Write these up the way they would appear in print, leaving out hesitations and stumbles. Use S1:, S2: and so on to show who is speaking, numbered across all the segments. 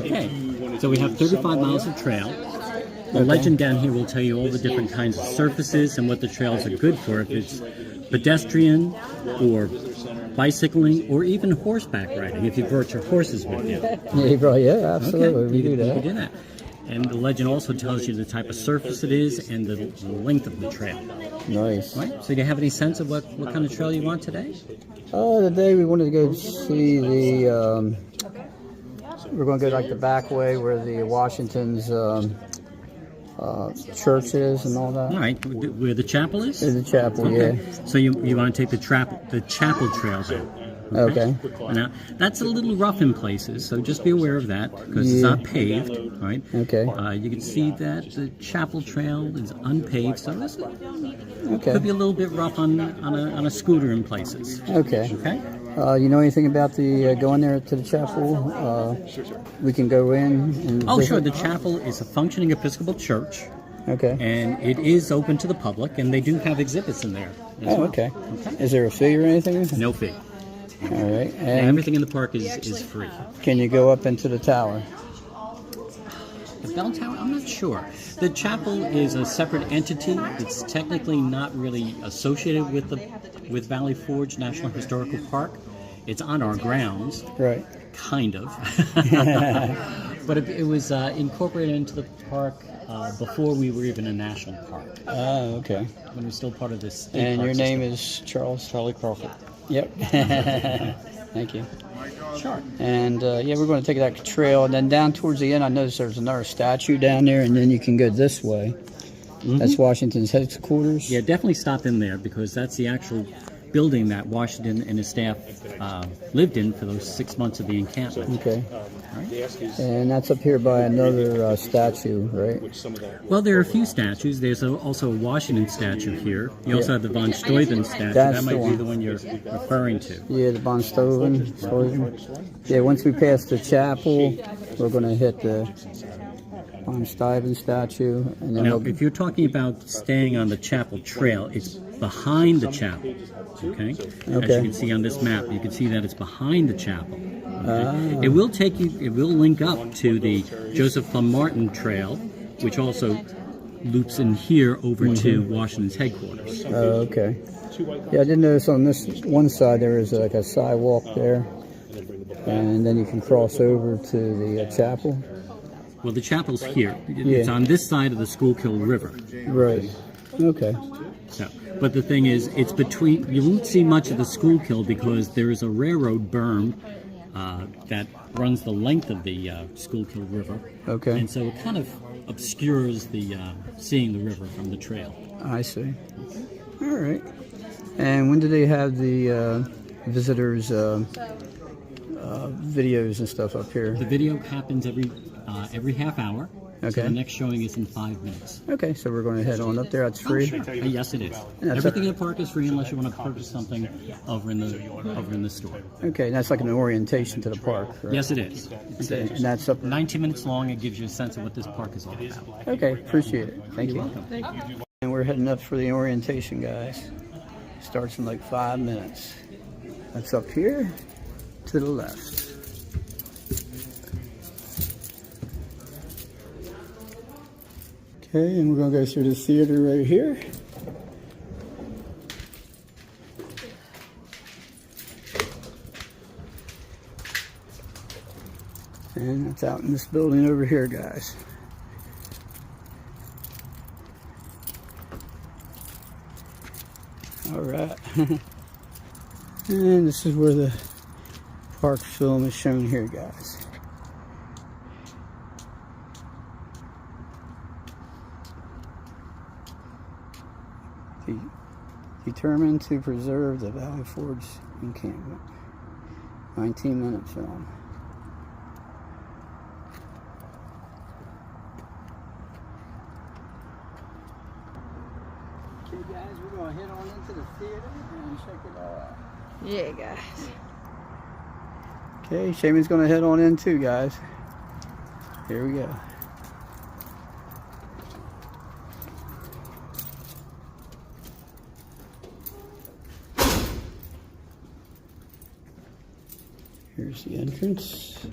S1: Okay, so we have 35 miles of trail. The legend down here will tell you all the different kinds of surfaces and what the trails are good for, if it's pedestrian or bicycling or even horseback riding, if you brought your horses with you.
S2: Yeah, absolutely.
S1: Okay.
S2: We do that.
S1: We do that. And the legend also tells you the type of surface it is and the length of the trail.
S2: Nice.
S1: Right? So do you have any sense of what kind of trail you want today?
S2: Today we wanted to go see the, we're going to go like the back way where the Washington's church is and all that.
S1: All right, where the chapel is?
S2: There's the chapel,
S1: okay.
S2: yeah.
S1: So you want to take the chapel trail then?
S2: Okay.
S1: Now, that's a little rough in places, so just be aware of that because it's not paved, right?
S2: Okay.
S1: You can see that the chapel trail is unpaved, so this could be a little bit rough on a scooter in places.
S2: Okay.
S1: Okay.
S2: You know anything about the going there to the chapel? We can go in and
S1: Oh,
S2: visit?
S1: sure. The chapel is a functioning Episcopal church.
S2: Okay.
S1: And it is open to the public, and they do have exhibits in there.
S2: Okay. Is there a fee or anything?
S1: No fee.
S2: All right.
S1: And everything in the park is free.
S2: Can you go up into the tower?
S1: The bell tower? I'm not sure. The chapel is a separate entity. It's technically not really associated with Valley Forge National Historical Park. It's on our grounds.
S2: Right.
S1: Kind of. But it was incorporated into the park before we were even a national park.
S2: Oh, okay.
S1: When it was still part of this state
S2: And
S1: park
S2: your
S1: system.
S2: name is Charlie Crawford. Yep. Thank you.
S1: Sure.
S2: And yeah, we're going to take that trail, and then down towards the end, I noticed there's another statue down there, and then you can go this way. Mm-hmm. That's Washington's headquarters.
S1: Yeah, definitely stop in there because that's the actual building that Washington and his staff lived in for those 6 months of the encampment.
S2: Okay.
S1: Right.
S2: And that's up here by another statue, right?
S1: Well, there are a few statues. There's also a Washington statue here. You also have the von Steuben statue.
S2: That's
S1: that might
S2: the
S1: be the one you're referring to.
S2: Yeah, the von Steuben. Yeah, once we pass the chapel, we're going to hit the von Steuben statue. And then
S1: Now, if you're talking about staying on the chapel trail, it's behind the chapel. Okay? As you can see on this map, you can see that it's behind the chapel. Okay? It will take you. It will link up to the Joseph Plum Martin Trail, which also loops in here over to Washington's headquarters.
S2: Oh, okay. Yeah, I did notice on this one side there is like a sidewalk there, and then you can cross over to the chapel.
S1: Well, the chapel's here. It's on this side of the Schuylkill River.
S2: Right. Okay.
S1: So, but the thing is, it's between. You won't see much of the Schuylkill because there is a railroad berm that runs the length of the Schuylkill River.
S2: Okay.
S1: And so it kind of obscures the seeing the river from the trail.
S2: I see. All right. And when do they have the visitors videos and stuff up here?
S1: The video happens every half hour.
S2: Okay.
S1: So the next showing is in 5 minutes.
S2: Okay, so we're going to head on up there. That's free.
S1: Oh, sure. Yes, it is.
S2: That's
S1: Everything in the park is free unless you want to purchase something over in the store.
S2: Okay, that's like an orientation to the park. Right?
S1: Yes, it is. It's
S2: Okay, and that's up.
S1: 19 minutes long. It gives you a sense of what this park is all about.
S2: Okay, appreciate it. Thank you.
S1: Welcome.
S2: And we're heading up for the orientation, guys. Starts in like 5 minutes. That's up here to the left. Okay, and we're going to go through the theater right here. And it's out in this building over here, guys. All right. And this is where the park film is shown here, guys. Determined to preserve the Valley Forge encampment. 19-minute film. Okay, guys, we're going to head on into the theater and check it out.
S3: Yeah, guys.
S2: Okay, Shaman's going to head on in too, guys. Here we go. Here's the entrance.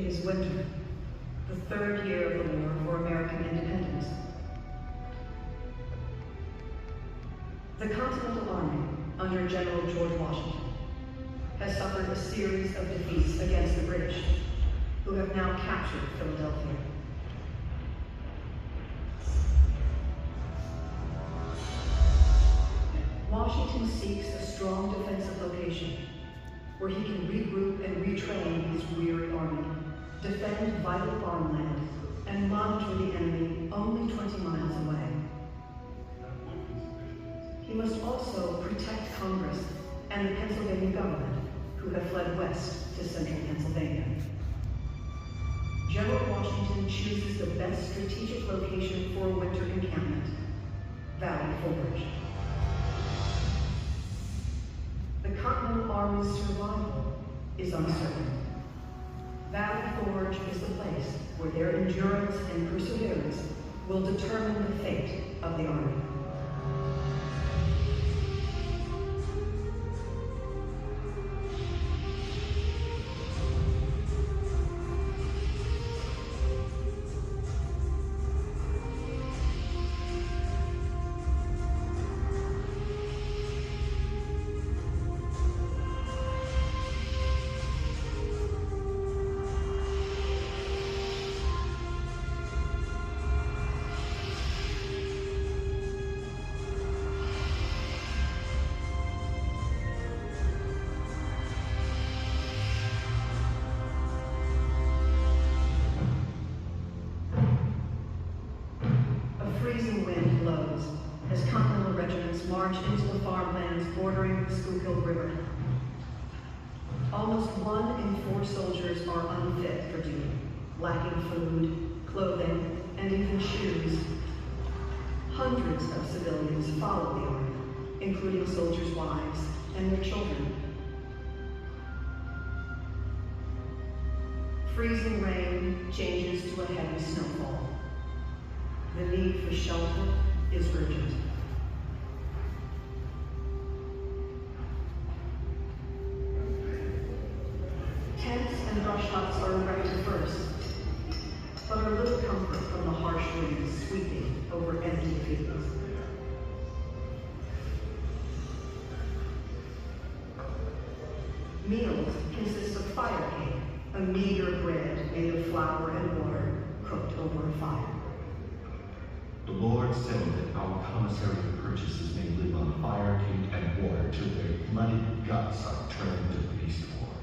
S3: It is winter, the third year of the war for American independence. The Continental Army, under General George Washington, has suffered a series of defeats against the British, who have now captured Philadelphia. Washington seeks a strong defensive location where he can regroup and retrain his weary army, defend vital farmland, and monitor the enemy only 20 miles away. He must also protect Congress and the Pennsylvania government, who have fled west to central Pennsylvania. General Washington chooses the best strategic location for a winter encampment, Valley Forge. The Continental Army's survival is uncertain. Valley Forge is the place where their endurance and perseverance will determine the fate of the Army. Freezing wind blows as Continental regiments march into the farmlands bordering the Schuylkill River. Almost 1 in 4 soldiers are unfit for duty, lacking food, clothing, and even shoes. Hundreds of civilians follow the army, including soldiers' wives and their children. Freezing rain changes to a heavy snowfall. The need for shelter is urgent. Tents and brush huts are erected first, but are little comfort from the harsh winds sweeping over empty fields. Meals consist of fire cake, a meager bread made of flour and water cooked over a fire.
S4: The Lord said that our commissary purchases may live on fire, cake, and water till their bloody guts are turned to pasteboard.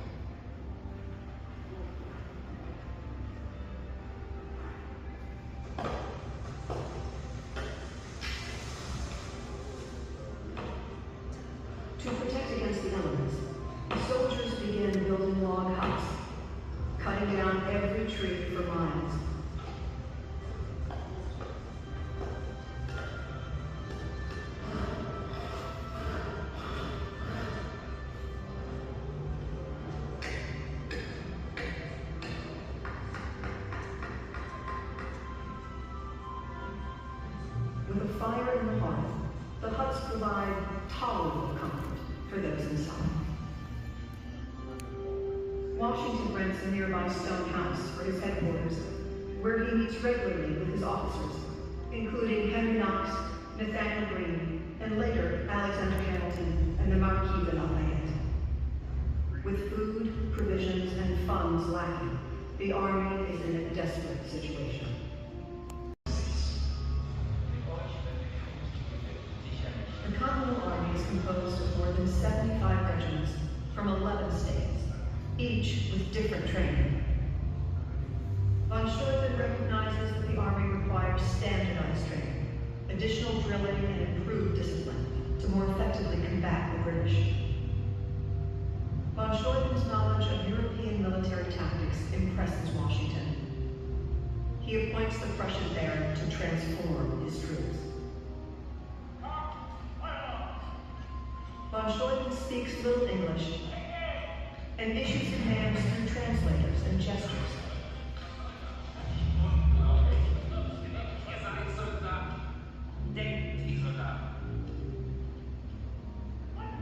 S3: To protect against the elements, the soldiers begin building log huts, cutting down every tree for miles. With a fire in the hearth, the huts provide tolerable comfort for those inside. Washington rents a nearby stone house for his headquarters, where he meets regularly with his officers, including Henry Knox, Nathaniel Greene, and later Alexander Hamilton and the Marquis de Lafayette. With food, provisions, and funds lacking, the army is in a desperate situation. The Continental Army is composed of more than 75 regiments from 11 states, each with different training. Von Steuben recognizes that the Army requires standardized training, additional drilling, and improved discipline to more effectively combat the British. Von Steuben's knowledge of European military tactics impresses Washington. He appoints the Prussian Baron to transform his troops. Von Steuben speaks little English and issues commands through translators and gestures.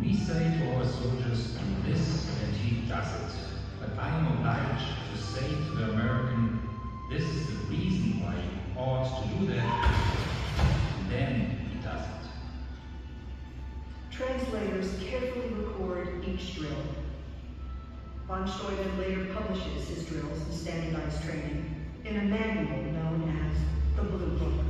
S5: We say to our soldiers, do this, and he does it. that I am obliged to say to the American, this is the reason why you ought to do that, and then he does it.
S3: Translators carefully record each drill. Von Steuben later publishes his drills and standardized training in a manual known as the Blue Book.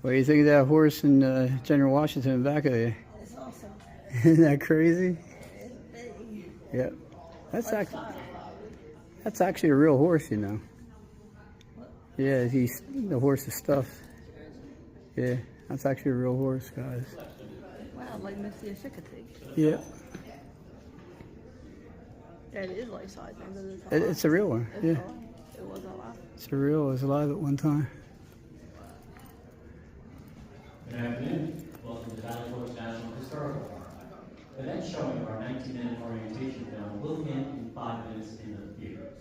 S2: What do you think of that horse and General Washington in the back of you?
S6: It's awesome.
S2: Isn't that crazy?
S6: It's big.
S2: Yep. That's actually a real horse, you know. Yeah, the horse is stuffed. Yeah, that's actually a real horse, guys.
S6: Wow, like Missy Ashikatig.
S2: Yeah.
S6: Yeah, it is life size, man.
S2: It's a real one. Yeah.
S6: It was alive.
S2: It's a real. It was alive at one time.
S1: Good afternoon. Welcome to Valley Forge National Historical Park. The next showing of our 19-minute orientation film will begin in 5 minutes in the theater.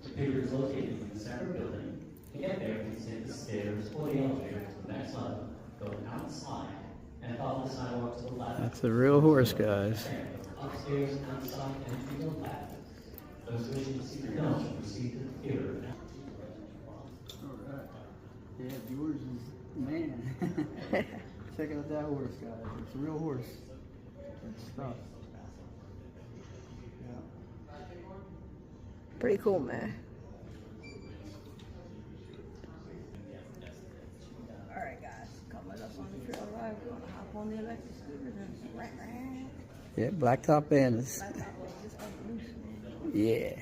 S1: The theater is located in the separate building. To get there, you can take the stairs or the elevator to the next level, go outside, and follow the sidewalk to the left.
S2: That's a real horse, guys.
S1: Upstairs, outside, and to the left. Those wishing to see the film should proceed to the theater.
S2: Alright. Yeah, George is man. Check out that horse, guys. It's a real horse. It's stuff. Yeah.
S6: Pretty cool, man. Alright, guys. Come with us on the trail ride. We're going to hop on the electric scooters and
S2: Yeah, Blacktop Bandits.
S6: just loose, man.
S2: Yeah.